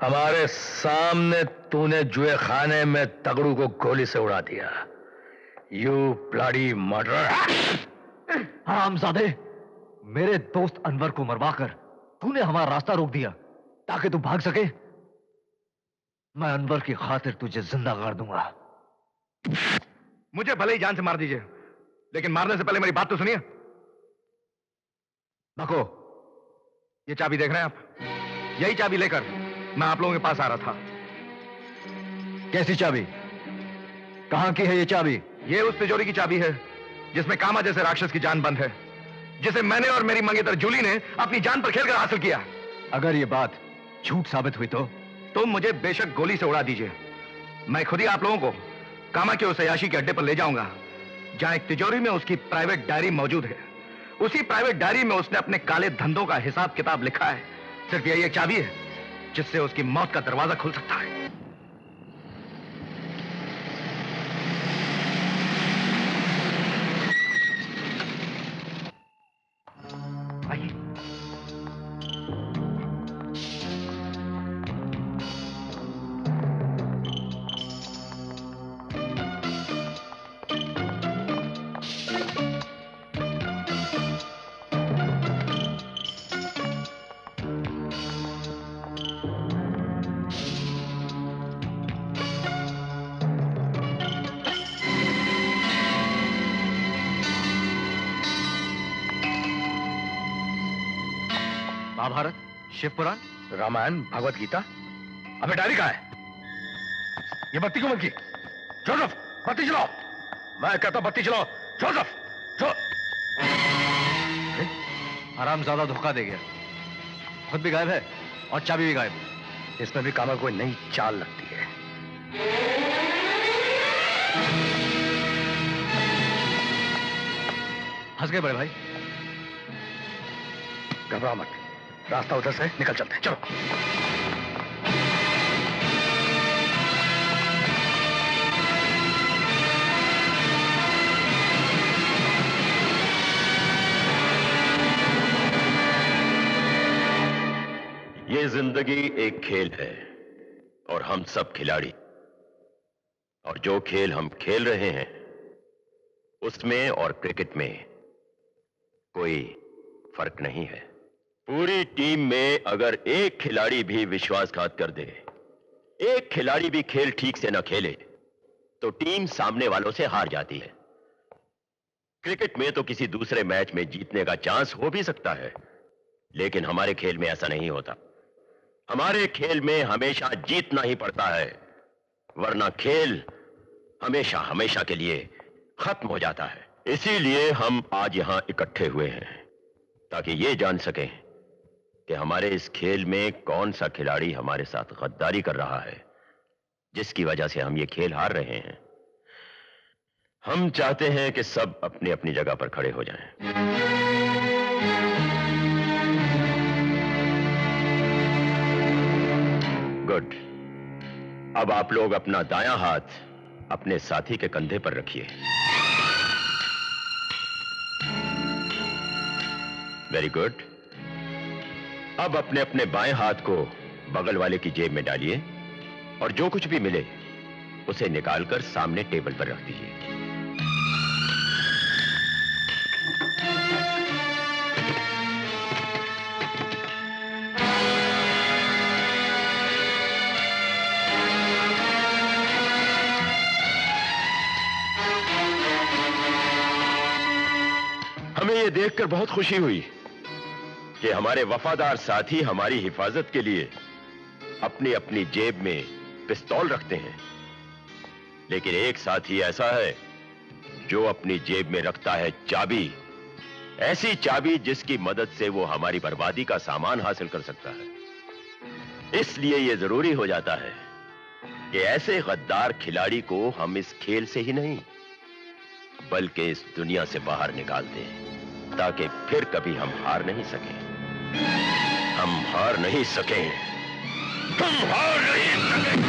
हमारे सामने तूने जुए खाने में तगड़ू को गोली से उड़ा दिया। You bloody murderer. हरामजादे, मेरे दोस्त अनवर को मरवाकर तूने हमारा रास्ता रोक दिया ताकि तू भाग सके। मैं अनवर की खातिर तुझे जिंदा गाड़ दूंगा। मुझे भले ही जान से मार दीजिए, लेकिन मारने से पहले मेरी बात तो सुनिए। बको, ये चाबी देख रहे हैं आप? यही चाबी लेकर मैं आप लोगों के पास आ रहा था। कैसी चाबी? कहां की है ये चाबी? ये उस तिजोरी की चाबी है जिसमें कामा जैसे राक्षस की जान बंद है, जिसे मैंने और मेरी मंगेतर जूली ने अपनी जान पर खेलकर हासिल किया। अगर ये बात झूठ साबित हुई तो मुझे बेशक गोली से उड़ा दीजिए। मैं खुद ही आप लोगों को कामा के उस अयाशी के अड्डे पर ले जाऊंगा जहां एक तिजोरी में उसकी प्राइवेट डायरी मौजूद है। उसी प्राइवेट डायरी में उसने अपने काले धंधों का हिसाब किताब लिखा है। सिर्फ यही एक चाबी है जिससे उसकी मौत का दरवाजा खुल सकता है। महाभारत, शिव पुराण, रामायण, भगवत गीता। अबे डायरी कहाँ है? ये बत्ती क्यों बंद की? जोसेफ, बत्ती चलाओ। मैं कहता बत्ती चलाओ। जोसेफ, हरामजादा धोखा दे गया। खुद भी गायब है और चाबी भी गायब। इसमें भी कामा कोई नई चाल लगती है। हंस गए बड़े भाई। घबरा मत, रास्ता उधर से निकल चलते हैं। चलो। ये जिंदगी एक खेल है और हम सब खिलाड़ी। और जो खेल हम खेल रहे हैं उसमें और क्रिकेट में कोई फर्क नहीं है। पूरी टीम में अगर एक खिलाड़ी भी विश्वासघात कर दे, एक खिलाड़ी भी खेल ठीक से न खेले, तो टीम सामने वालों से हार जाती है। क्रिकेट में तो किसी दूसरे मैच में जीतने का चांस हो भी सकता है, लेकिन हमारे खेल में ऐसा नहीं होता। हमारे खेल में हमेशा जीतना ही पड़ता है, वरना खेल हमेशा हमेशा के लिए खत्म हो जाता है। इसीलिए हम आज यहां इकट्ठे हुए हैं ताकि ये जान सकें कि हमारे इस खेल में कौन सा खिलाड़ी हमारे साथ गद्दारी कर रहा है, जिसकी वजह से हम ये खेल हार रहे हैं। हम चाहते हैं कि सब अपनी अपनी जगह पर खड़े हो जाएं। गुड। अब आप लोग अपना दायां हाथ अपने साथी के कंधे पर रखिए। Very good. अब अपने अपने बाएं हाथ को बगल वाले की जेब में डालिए और जो कुछ भी मिले उसे निकालकर सामने टेबल पर रख दीजिए। हमें यह देखकर बहुत खुशी हुई कि हमारे वफादार साथी हमारी हिफाजत के लिए अपनी अपनी जेब में पिस्तौल रखते हैं, लेकिन एक साथी ऐसा है जो अपनी जेब में रखता है चाबी, ऐसी चाबी जिसकी मदद से वो हमारी बर्बादी का सामान हासिल कर सकता है। इसलिए यह जरूरी हो जाता है कि ऐसे गद्दार खिलाड़ी को हम इस खेल से ही नहीं बल्कि इस दुनिया से बाहर निकाल दें, ताकि फिर कभी हम हार नहीं सकें। हम हार नहीं सकें। हम हार नहीं सकें।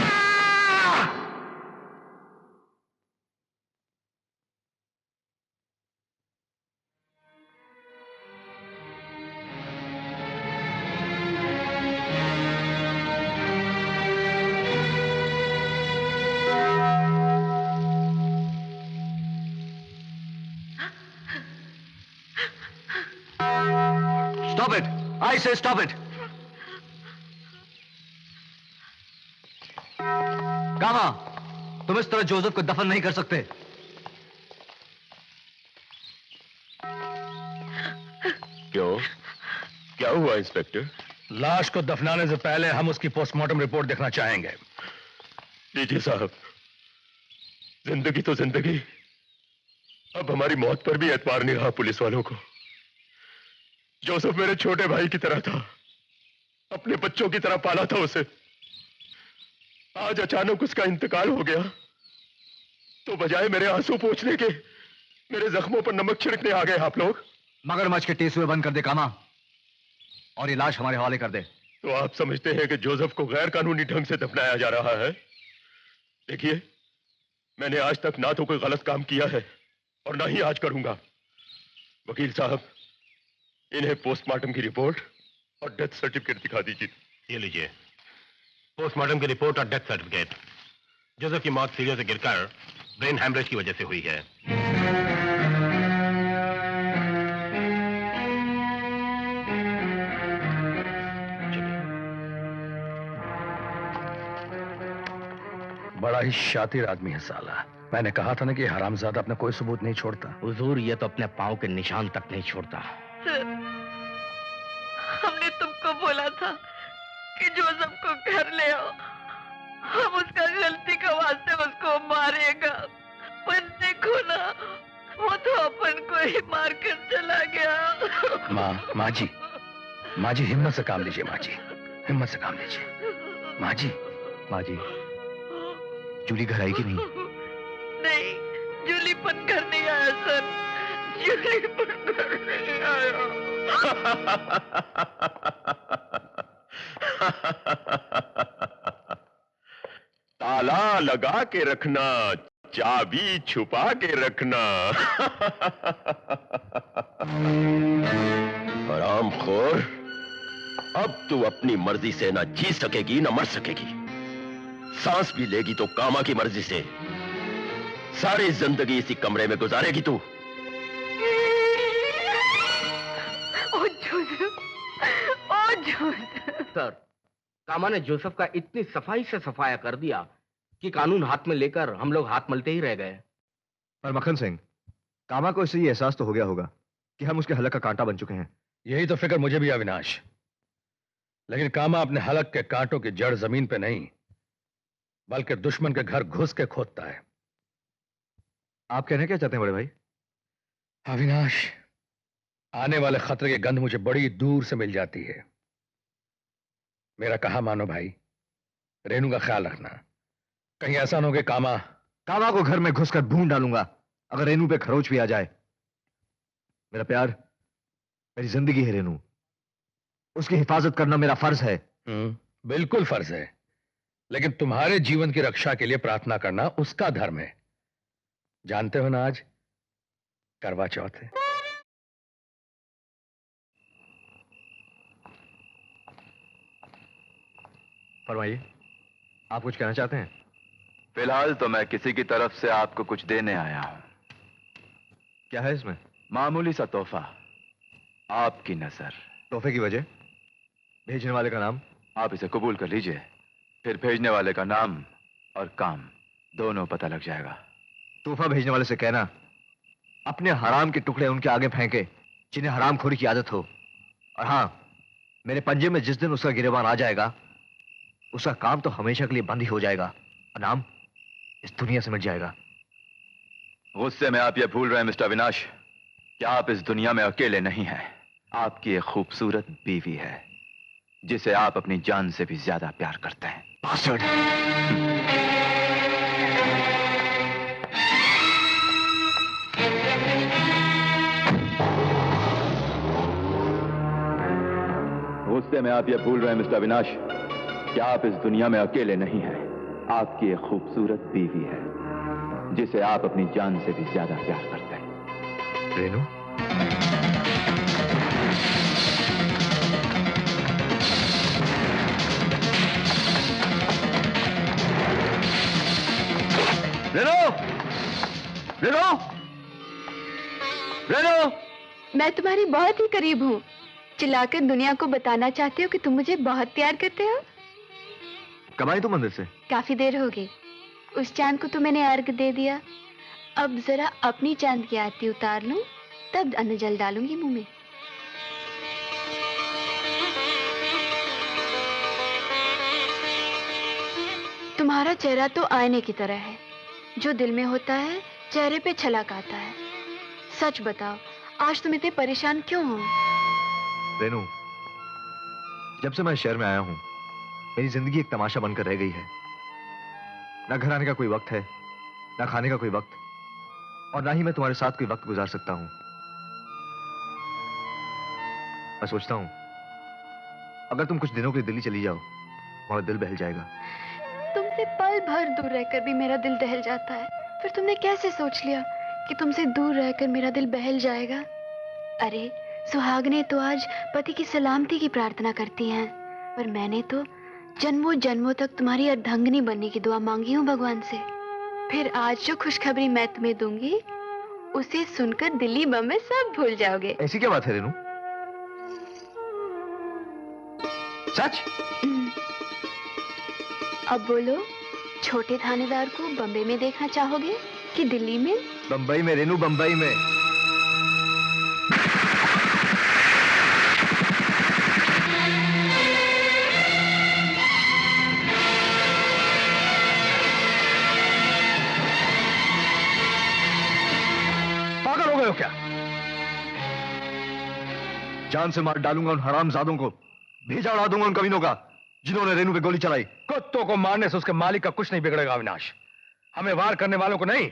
आई से स्टॉप इट। कामा, तुम इस तरह जोसेफ को दफन नहीं कर सकते। क्यों? क्या हुआ इंस्पेक्टर? लाश को दफनाने से पहले हम उसकी पोस्टमार्टम रिपोर्ट देखना चाहेंगे। लीजिए साहब, जिंदगी तो जिंदगी, अब हमारी मौत पर भी एतबार नहीं रहा पुलिस वालों को। जोसेफ मेरे छोटे भाई की तरह था, अपने बच्चों की तरह पाला था उसे। आज अचानक उसका इंतकाल हो गया तो बजाय मेरे आंसू पोंछने के मेरे जख्मों पर नमक छिड़कने आ गए आप लोग। मगरमच्छ के टेसुए बंद कर दे कामा, और ये लाश हमारे हवाले कर दे। तो आप समझते हैं कि जोसेफ को गैर कानूनी ढंग से दफनाया जा रहा है? देखिए, मैंने आज तक ना तो कोई गलत काम किया है और ना ही आज करूंगा। वकील साहब, इन्हें पोस्टमार्टम की रिपोर्ट और डेथ सर्टिफिकेट दिखा दीजिए। ये लीजिए पोस्टमार्टम की रिपोर्ट और डेथ सर्टिफिकेट। जोसेफ की मौत सीढ़ियों से गिरकर ब्रेन हैमरेज की वजह से हुई है। बड़ा ही शातिर आदमी है साला। मैंने कहा था ना कि हरामजादा अपना कोई सबूत नहीं छोड़ता। हुजूर, ये तो अपने पांव के निशान तक नहीं छोड़ता। सर, हमने तुमको बोला था कि जोसेफ को घर ले आओ, हम उसका गलती का वास्ते उसको मारेगा, पर देखो ना, वो तो अपन को ही मार कर चला गया। माँ जी हिम्मत से काम लीजिए। माँ जी हिम्मत से काम लीजिए। माँ जी जूली घर आई कि नहीं? नहीं, जूलीपन घर नहीं आया सर, जूलीपन घर नहीं आया। ताला लगा के रखना, चाबी छुपा के रखना। हरामखोर, अब तू अपनी मर्जी से ना जी सकेगी ना मर सकेगी। सांस भी लेगी तो कामा की मर्जी से। सारी जिंदगी इसी कमरे में गुजारेगी तू। ओ जोसेफ, ओ जोसेफ। सर, कामा ने जोसेफ का इतनी सफाई से सफाया कर दिया कि कानून हाथ में लेकर हम लोग हाथ मलते ही रह गए। पर मक्खन सिंह, कामा को इससे ये एहसास तो हो गया होगा कि हम उसके हलक का कांटा बन चुके हैं। यही तो फिक्र मुझे भी है अविनाश, लेकिन कामा अपने हलक के कांटों की जड़ जमीन पे नहीं बल्कि दुश्मन के घर घुस के खोदता है। आप कहना क्या चाहते हैं बड़े भाई? अविनाश, आने वाले खतरे की गंध मुझे बड़ी दूर से मिल जाती है। मेरा कहा मानो भाई, रेनू का ख्याल रखना। कहीं ऐसा न हो कि कामा को घर में घुसकर भून डालूंगा अगर रेनू पे खरोच भी आ जाए। मेरा प्यार, मेरी जिंदगी है रेनू, उसकी हिफाजत करना मेरा फर्ज है। बिल्कुल फर्ज है, लेकिन तुम्हारे जीवन की रक्षा के लिए प्रार्थना करना उसका धर्म है। जानते हो ना, आज करवा चौथ है। फरमाइए, आप कुछ कहना चाहते हैं? फिलहाल तो मैं किसी की तरफ से आपको कुछ देने आया हूं। क्या है इसमें? मामूली सा तोहफा, आपकी नजर। तोहफे की वजह? भेजने वाले का नाम? आप इसे कबूल कर लीजिए, फिर भेजने वाले का नाम और काम दोनों पता लग जाएगा। तोहफा भेजने वाले से कहना अपने हराम के टुकड़े उनके आगे फेंके जिन्हें हरामखोरी की आदत हो। और हाँ, मेरे पंजे में जिस दिन उसका गिरबान आ जाएगा, उसका काम तो हमेशा के लिए बंद ही हो जाएगा और नाम इस दुनिया से मिट जाएगा। गुस्से में आप ये भूल रहे हैं मिस्टर अविनाश कि आप इस दुनिया में अकेले नहीं हैं। आपकी एक खूबसूरत बीवी है जिसे आप अपनी जान से भी ज्यादा प्यार करते हैं। बास्टर्ड! गुस्से में आप ये भूल रहे हैं मिस्टर अविनाश कि आप इस दुनिया में अकेले नहीं हैं। आपकी एक खूबसूरत बीवी है जिसे आप अपनी जान से भी ज्यादा प्यार करते हैं। रेनू, रेनू, रेनू, रेनू! मैं तुम्हारी बहुत ही करीब हूँ। चिल्लाकर दुनिया को बताना चाहते हो कि तुम मुझे बहुत प्यार करते हो? कब आई तुम मंदिर से? काफी देर हो गई। उस चांद को तो मैंने अर्घ दे दिया, अब जरा अपनी चांद की आरती उतार लूं, तब अन्न जल डालूंगी मुंह में। तुम्हारा चेहरा तो आईने की तरह है, जो दिल में होता है चेहरे पे छलक आता है। सच बताओ, आज तुम इतने परेशान क्यों हो? रेनू, जब से मैं शहर में आया हूं, मेरी जिंदगी एक तमाशा बनकर रह गई है। ना घर आने का कोई वक्त है, ना खाने का कोई वक्त, और ना ही मैं तुम्हारे साथ कोई वक्त गुजार सकता हूं। मैं सोचता हूं, अगर तुम कुछ दिनों के लिए दिल्ली चली जाओ, तुम्हारा दिल बहल जाएगा। तुमसे पल भर दूर रहकर भी मेरा दिल दहल जाता है, फिर तुमने कैसे सोच लिया कि तुमसे दूर रहकर मेरा दिल बहल जाएगा? अरे, सुहागनें तो आज पति की सलामती की प्रार्थना करती हैं, पर मैंने तो जन्मों जन्मों तक तुम्हारी अर्धांगिनी बनने की दुआ मांगी हूँ भगवान से। फिर आज जो खुशखबरी मैं तुम्हें दूंगी, उसे सुनकर दिल्ली बम्बई सब भूल जाओगे। ऐसी क्या बात है रेनू? सच? अब बोलो, छोटे थानेदार को बम्बई में देखना चाहोगे कि दिल्ली में? बम्बई में रेनू, बम्बई में। पागल हो गए हो क्या? जान से मार डालूंगा उन हरामजादों को, भेजा उड़ा दूंगा उन कमीनों का जिन्होंने रेनू पे गोली चलाई। कुत्तों को मारने से उसके मालिक का कुछ नहीं बिगड़ेगा अविनाश। हमें वार करने वालों को नहीं,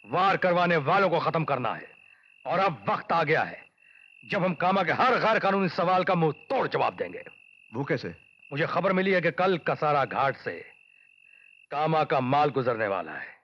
वार करवाने वालों को खत्म करना है। और अब वक्त आ गया है जब हम कामा के हर गैर कानूनी सवाल का मुंह तोड़ जवाब देंगे। वो कैसे? मुझे खबर मिली है कि कल कसारा घाट से कामा का माल गुजरने वाला है।